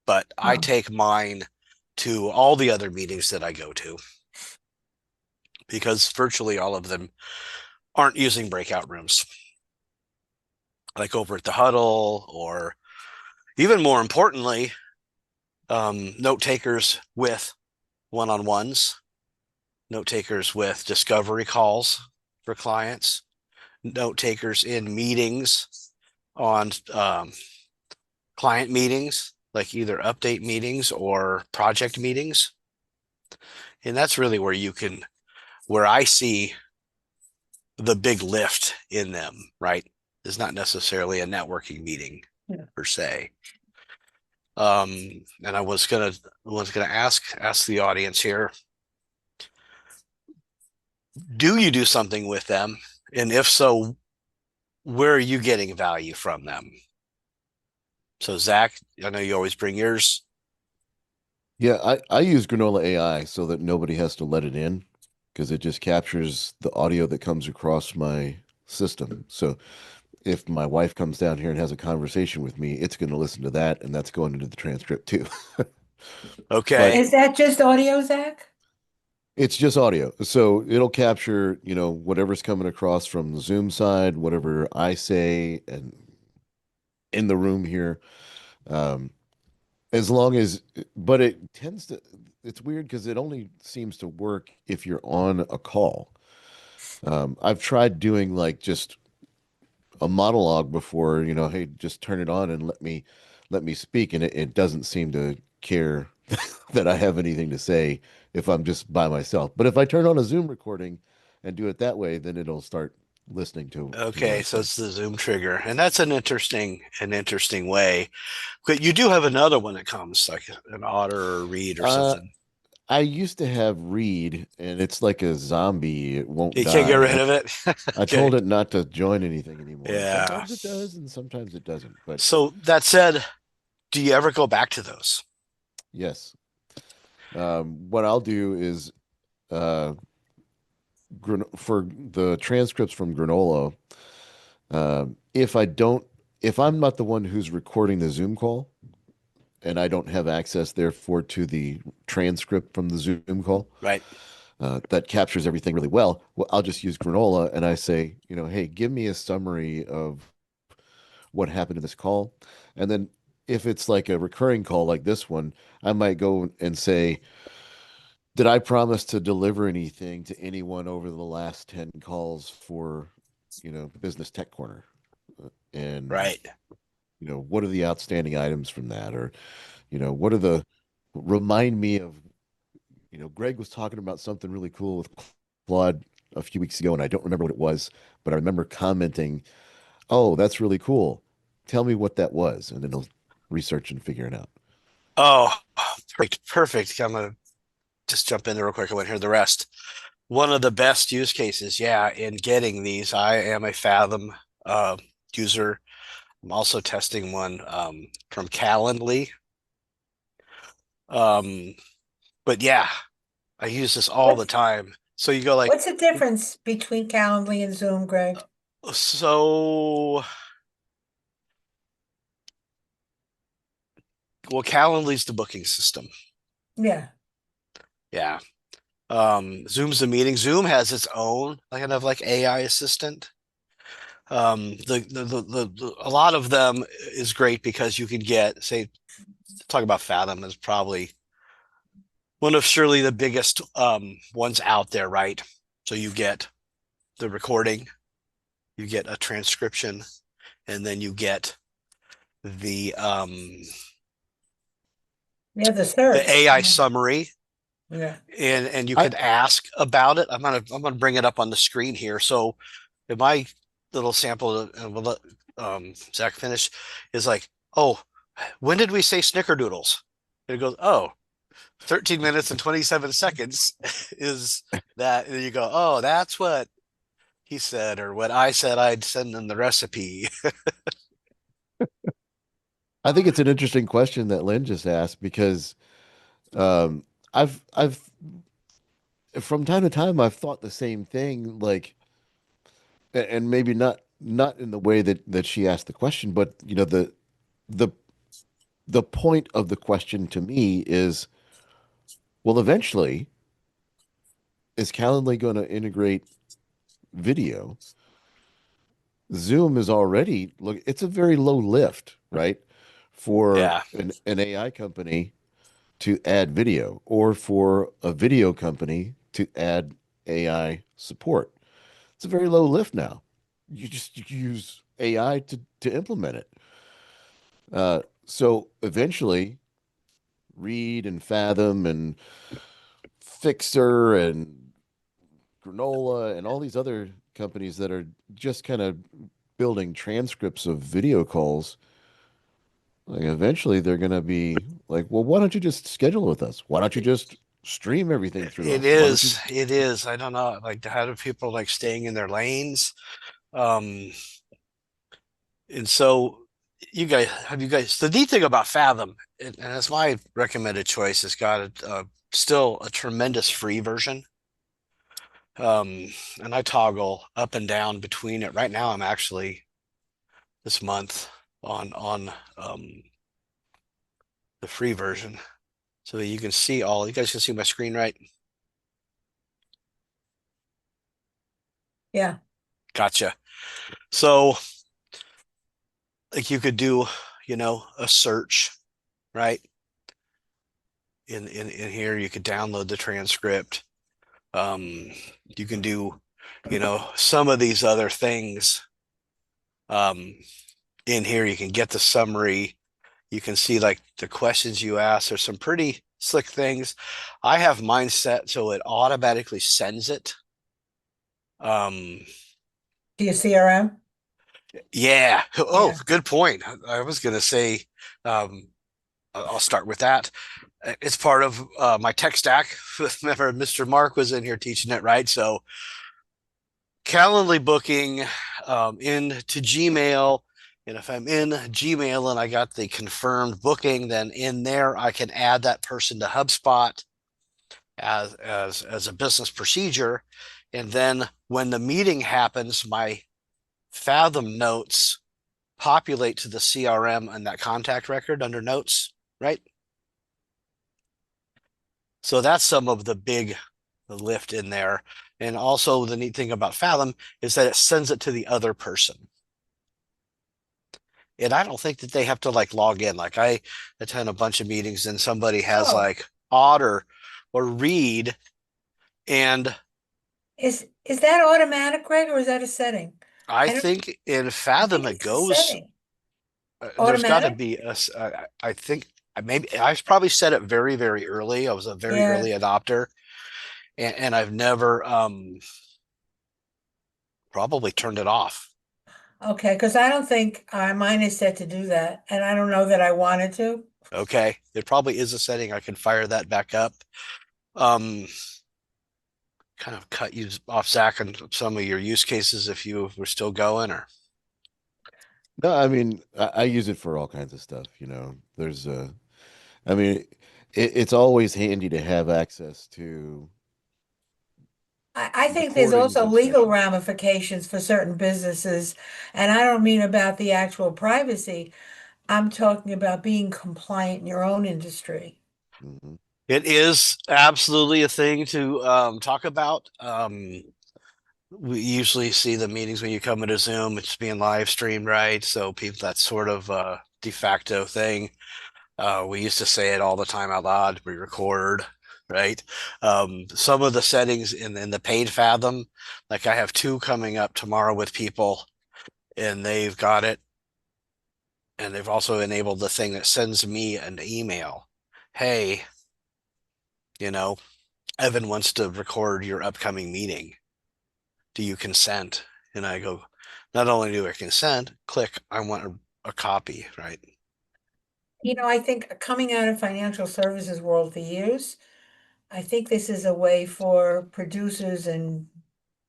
but I take mine to all the other meetings that I go to because virtually all of them aren't using breakout rooms, like over at the huddle, or even more importantly, note takers with one-on-ones, note takers with discovery calls for clients, note takers in meetings on client meetings, like either update meetings or project meetings. And that's really where where I see the big lift in them, right? Is not necessarily a networking meeting per se. And I was gonna ask the audience here, do you do something with them? And if so, where are you getting value from them? So Zach, I know you always bring yours. Yeah, I use Granola AI so that nobody has to let it in because it just captures the audio that comes across my system. So if my wife comes down here and has a conversation with me, it's going to listen to that, and that's going into the transcript too. But Okay. Is that just audio, Zach? it's just audio. So it'll capture, whatever's coming across from the Zoom side, whatever I say and in the room here. Um, as long as, but it's weird because it only seems to work if you're on a call. I've tried doing like just a monologue before, hey, just turn it on and let me speak, and it doesn't seem to care that I have anything to say if I'm just by myself. But if I turn on a Zoom recording and do it that way, then it'll start listening to what I Okay, so say. it's the Zoom trigger, and that's an interesting way. But you do have another one that comes like an otter or a read or Uh, something. I used to have Reed, and it's like a zombie. It won't You can't get die. rid of it. I Okay. told it not to join anything anymore, and Yeah. sometimes it does, and sometimes it doesn't. But So that said, do you ever go back to those? yes, what I'll do is uh, for the transcripts from Granola, if I don't, if I'm not the one who's recording the Zoom call and I don't have access, therefore, to the transcript from the Zoom call Right. that captures everything really well, I'll just use Granola and I say, hey, give me a summary of what happened in this call. And then if it's like a recurring call like this one, I might go and say, did I promise to deliver anything to anyone over the last 10 calls for, Business Tech Corner? And, Right. what are the outstanding items from that? Or, what are remind me of, Greg was talking about something really cool with Claude a few weeks ago, and I don't remember what it was, but I remember commenting, oh, that's really cool. Tell me what that was. And then he'll research and figure it out. Oh, perfect. Perfect. I'm gonna just jump in there real quick. I want to hear the rest. One of the best use cases, yeah, in getting these, I am a Fathom uh, user. I'm also testing one from Calendly. Um, but yeah, I use this all the What's time. So you go like, what's the difference between Calendly and Zoom, Greg? so well, Calendly's the booking system. Yeah. Yeah. Zoom's the meeting. Zoom has its own kind of like AI assistant. A lot of them is great because you can get, say, talk about Fathom is probably one of surely the biggest ones out there, right? So you get the recording, you get a transcription, and then you get the Yeah, the the search. AI summary, Yeah. and you I, can ask about it. I'm gonna bring it up on the screen here. So in my little sample, and we'll let Zach finish, is like, oh, when did we say snickerdoodles? And it goes, oh, 13 minutes and 27 seconds is that. And you go, oh, that's what he said, or what I said I'd send them the recipe. I think it's an interesting question that Lynn just asked because um, I've from time to time I've thought the same thing, like, and maybe not in the way that she asked the question, but the the point of the question to me is, well, eventually, is Calendly going to integrate video? Zoom is already, look, it's a very low lift, right? For Yeah. an AI company to add video or for a video company to add AI support. It's a very low lift now. You use AI to implement it. So eventually, Read and Fathom and Fixer and Granola and all these other companies that are just kind of building transcripts of video calls, like eventually they're going to be like, well, why don't you just schedule with us? Why don't you just stream everything through It us? Why don't you? is. It is. I don't know. Like, how do people like staying in their lanes? Um, and so you guys, the neat thing about Fathom, and it's my recommended choice, it's got still a tremendous free version. And I toggle up and down between it. Right now, I'm actually this month on the free version. So that you can see all, you guys can see my screen, right? Yeah. Gotcha. So like you could do, a search, right? In here, you could download the transcript. You can do, some of these other things. In here, you can get the summary. You can see like the questions you ask. There's some pretty slick things. I have mine set so it automatically sends it. Do you CRM? Yeah. Oh, Yeah. good point. I was gonna say, um, I'll start with that. It's part of my tech stack. Remember, Mr. Mark was in here teaching it, right? So Calendly booking into Gmail. And if I'm in Gmail and I got the confirmed booking, then in there I can add that person to HubSpot as a business procedure. And then when the meeting happens, my Fathom notes populate to the CRM and that contact record under notes, right? So that's some of the big lift in there. And also the neat thing about Fathom is that it sends it to the other person. And I don't think that they have to like log in. Like I attend a bunch of meetings and somebody has Oh, like Otter or Read, and is that automatic, Greg, or is that a setting? I I don't, think in I Fathom think it it's a goes. setting. There's got to Automatic? be a. I think maybe I probably set it very very early. I was a very Yeah. early adopter, and I've never probably turned it off. Okay, because I don't think mine is set to do that, and I don't know that I wanted to. Okay, it probably is a setting. I can fire that back up. Um, Kind of cut you off, Zach, on some of your use cases if you were still going, or No, I mean, I use it for all kinds of stuff. There's I mean, it's always handy to have access to I think there's recordings also of legal sessions. ramifications for certain businesses, and I don't mean about the actual privacy. I'm talking about being compliant in your own industry. Hmm. it is absolutely a thing to talk about. We usually see the meetings when you come into Zoom, it's being live streamed, right? So people, that's sort of a de facto thing. We used to say it all the time out loud. We record, right? Some of the settings in the paid Fathom, like I have two coming up tomorrow with people, and they've got it, and they've also enabled the thing that sends me an email. Hey, you know, Evan wants to record your upcoming meeting. Do you consent? And I go, not only do I consent, click, I want a copy, right? I think coming out of financial services world for years, I think this is a way for producers and,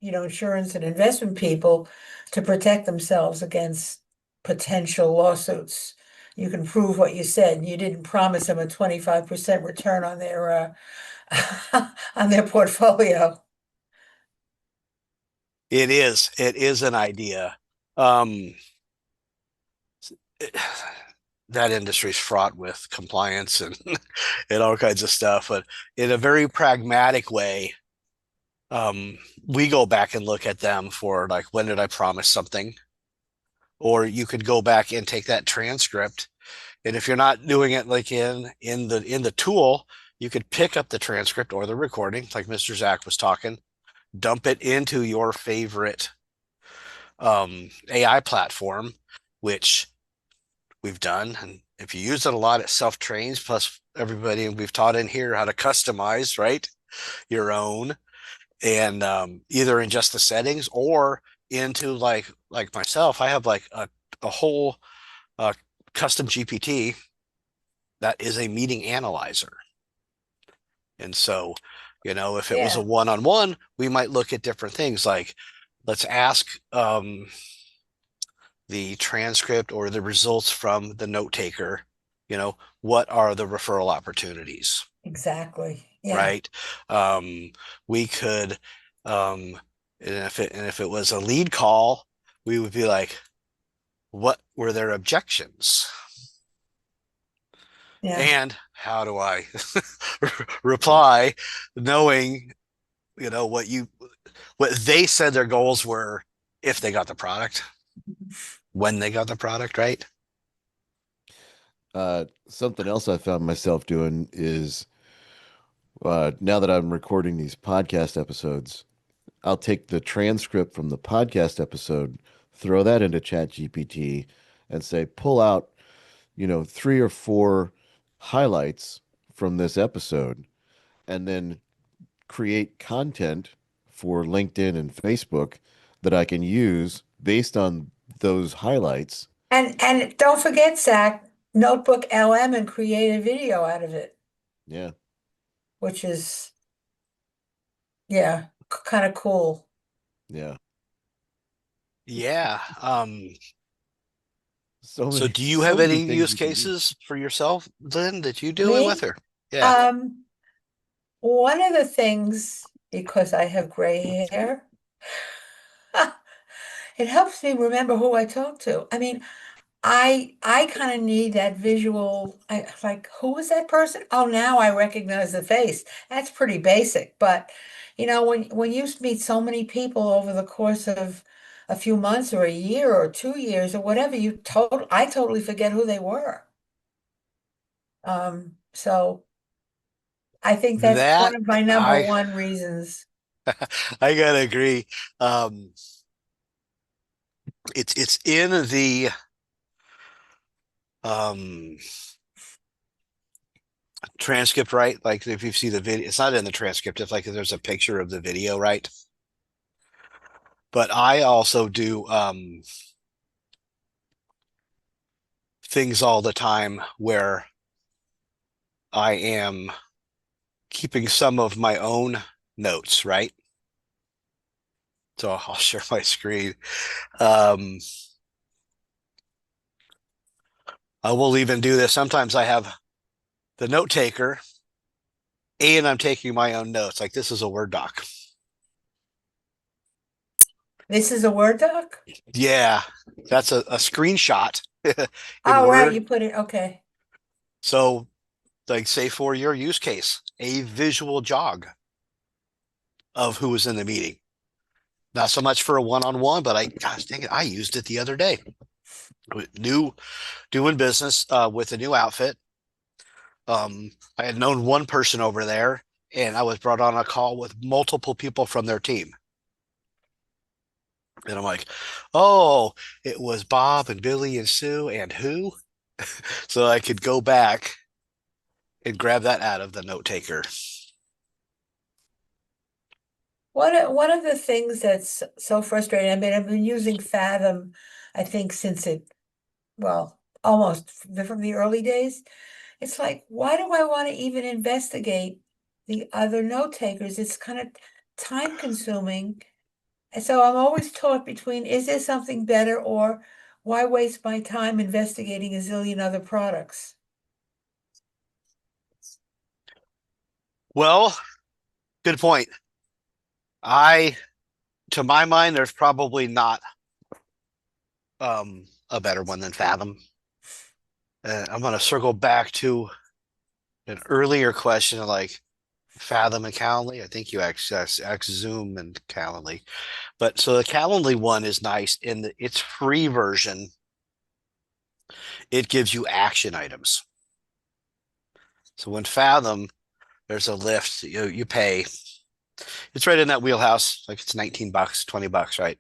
insurance and investment people to protect themselves against potential lawsuits. You can prove what you said. You didn't promise them a 25% return on their on their portfolio. It is an idea. Um, that industry's fraught with compliance and and all kinds of stuff. But in a very pragmatic way, we go back and look at them for like, when did I promise something? Or you could go back and take that transcript, and if you're not doing it like in the tool, you could pick up the transcript or the recording, like Mr. Zach was talking, dump it into your favorite AI platform, which we've done. And if you use it a lot, it self-trains. Plus, everybody we've taught in here how to customize, right? Your own, and either in just the settings or into like myself, I have like a whole uh, custom GPT that is a meeting analyzer. And so, if it was a Yeah. one-on-one, we might look at different things like, let's ask the transcript or the results from the note taker, what are the referral opportunities, Exactly. Yeah. right? We could, and if it was a lead call, we would be like, what were their objections? Yeah. And how do I reply, knowing, what they said their goals were, if they got the product, when they got the product, right? Something else I found myself doing is now that I'm recording these podcast episodes, I'll take the transcript from the podcast episode, throw that into ChatGPT, and say, pull out, 3 or 4 highlights from this episode, and then create content for LinkedIn and Facebook that I can use based on those highlights. And don't forget, Zach, Notebook LM, and create a video out of it, Yeah, which is, yeah, kind of cool. yeah. Yeah. So So many, do you so have many any things use you can do. cases for yourself, Lynn, that you doing with Me? her? Yeah. Um, One of the things, because I have gray hair, it helps me remember who I talk to. I mean, I kind of need that visual. I like, who was that person? Oh, now I recognize the face. That's pretty basic, but when you meet so many people over the course of a few months or a year or 2 years or whatever, I totally forget who they were. So I think that's one That of my number I one reasons. I gotta agree. Um, it's in the um transcript, right? Like, if you see the video, it's not in the transcript. If like there's a picture of the video, right? But I also do things all the time where I am keeping some of my own notes, right? So I'll share my screen. Um, I will even do this. Sometimes I have the note taker and I'm taking my own notes. Like, this is a Word doc. This is a Word doc? Yeah, that's a screenshot in Oh, right, Word. you put it, okay. So, like, say for your use case, a visual jog of who was in the meeting. Not so much for a one-on-one, but gosh dang it, I used it the other day. New doing business with a new outfit. I had known one person over there, and I was brought on a call with multiple people from their team. And I'm like, oh, it was Bob and Billy and Sue and who? So I could go back and grab that out of the note taker. One of the things that's so frustrating, I mean, I've been using Fathom, I think since well, almost from the early days. It's like, why do I want to even investigate the other note takers? It's kind of time consuming. And so I'm always taught between, is there something better, or why waste my time investigating a zillion other products? Well, good point. I, to my mind, there's probably not a better one than Fathom. I'm going to circle back to an earlier question of like Fathom and Calendly. I think you access Zoom and Calendly. But so the Calendly one is nice in its free version. It gives you action items. So when Fathom, there's a lift, you pay. It's right in that wheelhouse. Like it's 19 bucks, 20 bucks, right?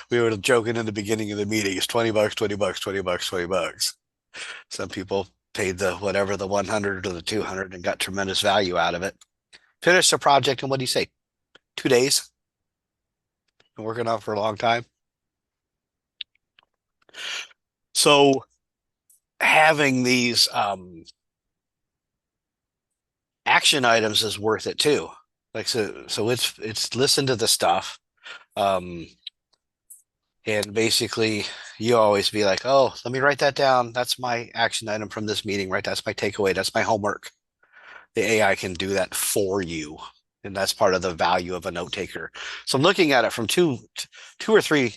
We were joking in the beginning of the meeting. It's 20 bucks, 20 bucks, 20 bucks, 20 bucks. Some people paid the whatever, the 100 or the 200 and got tremendous value out of it. Finished the project in, what do you say, 2 days? Been working on it for a long time. So having these action items is worth it too. Like so it's listen to the stuff. And basically you always be like, oh, let me write that down. That's my action item from this meeting, right? That's my takeaway. That's my homework. The AI can do that for you. And that's part of the value of a note taker. So I'm looking at it from two or three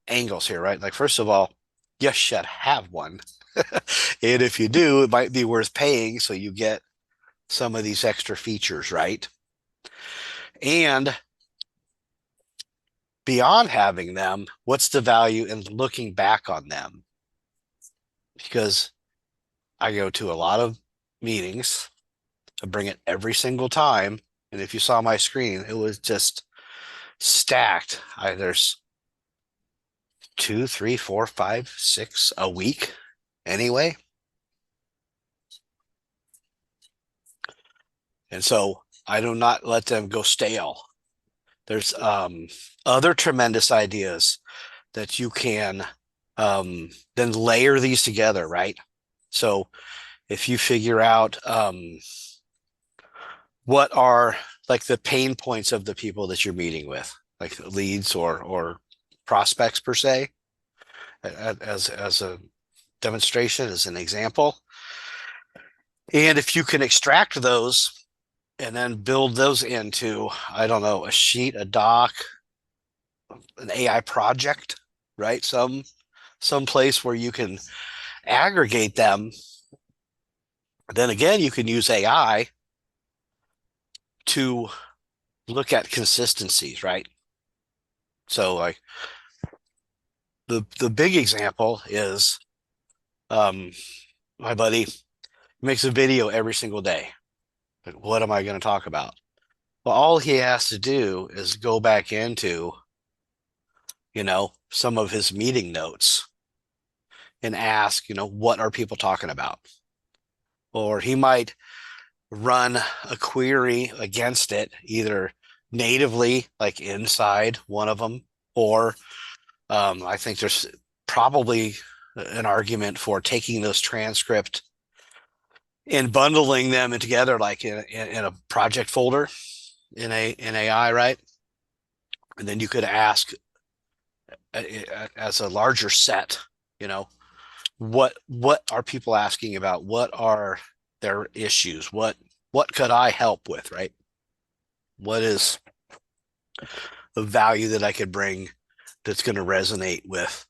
angles here, right? Like, first of all, you should have one. And if you do, it might be worth paying so you get some of these extra features, right? And beyond having them, what's the value in looking back on them? Because I go to a lot of meetings, I bring it every single time. And if you saw my screen, it was just stacked. There's 2, 3, 4, 5, 6 a week anyway. And so I do not let them go stale. There's other tremendous ideas that you can then layer these together, right? So if you figure out what are like the pain points of the people that you're meeting with, like leads or prospects per se, as a demonstration, as an example. And if you can extract those and then build those into, I don't know, a sheet, a doc, an AI project, right? Some place where you can aggregate them. Then again, you can use AI to look at consistencies, right? So like the big example is my buddy makes a video every single day. Like, what am I going to talk about? Well, all he has to do is go back into, some of his meeting notes and ask, what are people talking about? Or he might run a query against it, either natively, like inside one of them, or I think there's probably an argument for taking those transcript and bundling them together, like in a project folder in AI, right? And then you could ask as a larger set, what are people asking about? What are their issues? What could I help with, right? What is the value that I could bring that's going to resonate with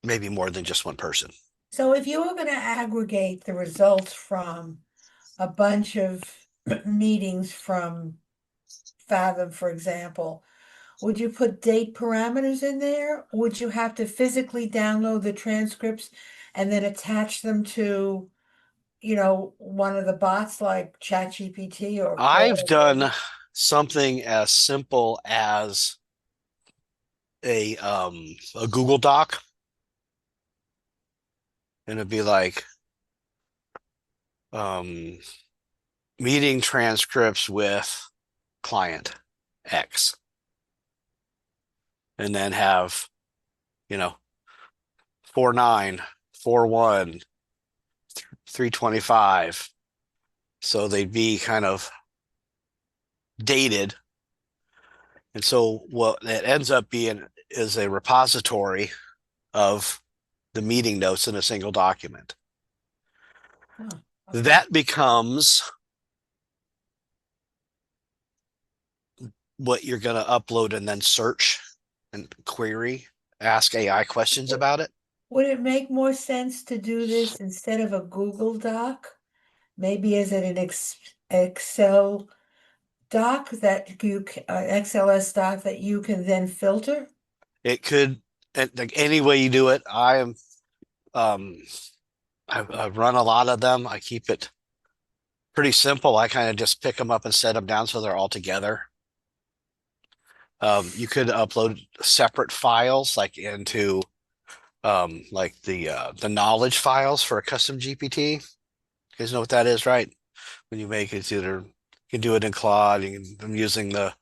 maybe more than just one person? So if you were going to aggregate the results from a bunch of meetings from Fathom, for example, would you put date parameters in there? Would you have to physically download the transcripts and then attach them to, one of the bots like ChatGPT or I've Claude? done something as simple as a Google Doc, and it'd be like meeting transcripts with client X, and then have 49, 41, 325. So they'd be kind of dated. And so what it ends up being is a repository of the meeting notes in a single document. Oh, okay. That becomes what you're going to upload and then search and query, ask AI questions about it. Would it make more sense to do this instead of a Google Doc? Maybe as an Excel doc that XLS doc that you can then filter? It could, like any way you do it. Um, I've run a lot of them. I keep it pretty simple. I kind of just pick them up and set them down so they're all together. You could upload separate files like into like the knowledge files for a custom GPT. You guys know what that is, right? When you make it, either you can do it in Claude. I'm using the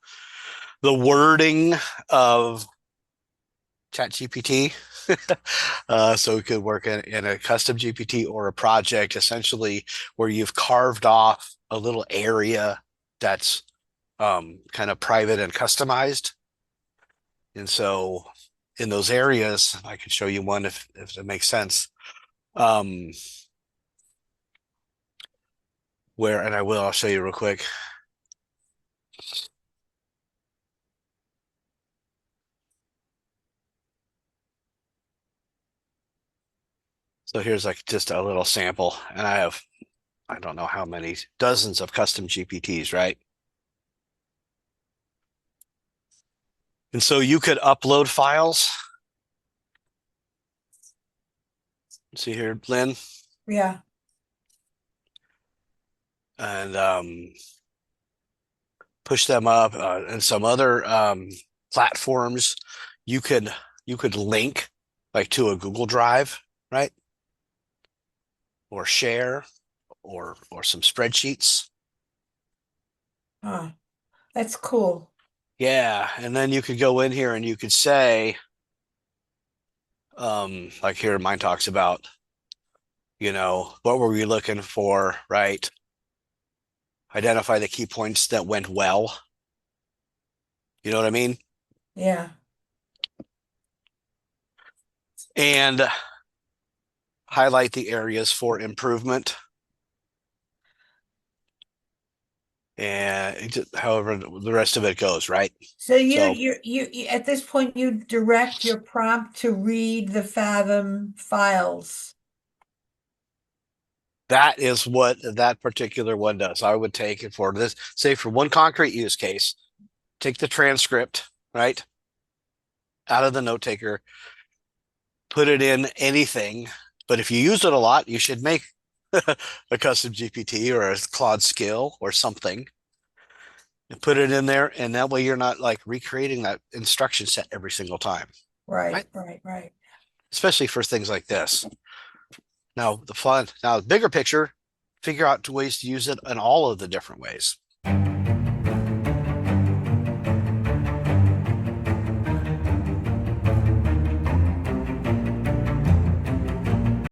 wording of ChatGPT. So it could work in a custom GPT or a project, essentially, where you've carved off a little area that's kind of private and customized. And so in those areas, I could show you one if it makes sense. And I'll show you real quick. So here's like just a little sample, and I don't know how many dozens of custom GPTs, right? And so you could upload files. See here, Lynn, Yeah. and push them up, and some other platforms. You could link like to a Google Drive, right? Or share, or some spreadsheets. That's cool. Yeah, and then you could go in here and you could say, like here, mine talks about, what were we looking for, right? Identify the key points that went well. You know what I mean? Yeah. And highlight the areas for improvement. And however the rest of it goes, right? So you at this point you direct your prompt to read the Fathom files. That is what that particular one does. I would take it for this, say for one concrete use case, take the transcript, right, out of the note taker, put it in anything. But if you use it a lot, you should make a custom GPT or a Claude skill or something and put it in there. And that way you're not like recreating that instruction set every single time. Right. Especially for things like this. Now the bigger picture, figure out ways to use it in all of the different ways.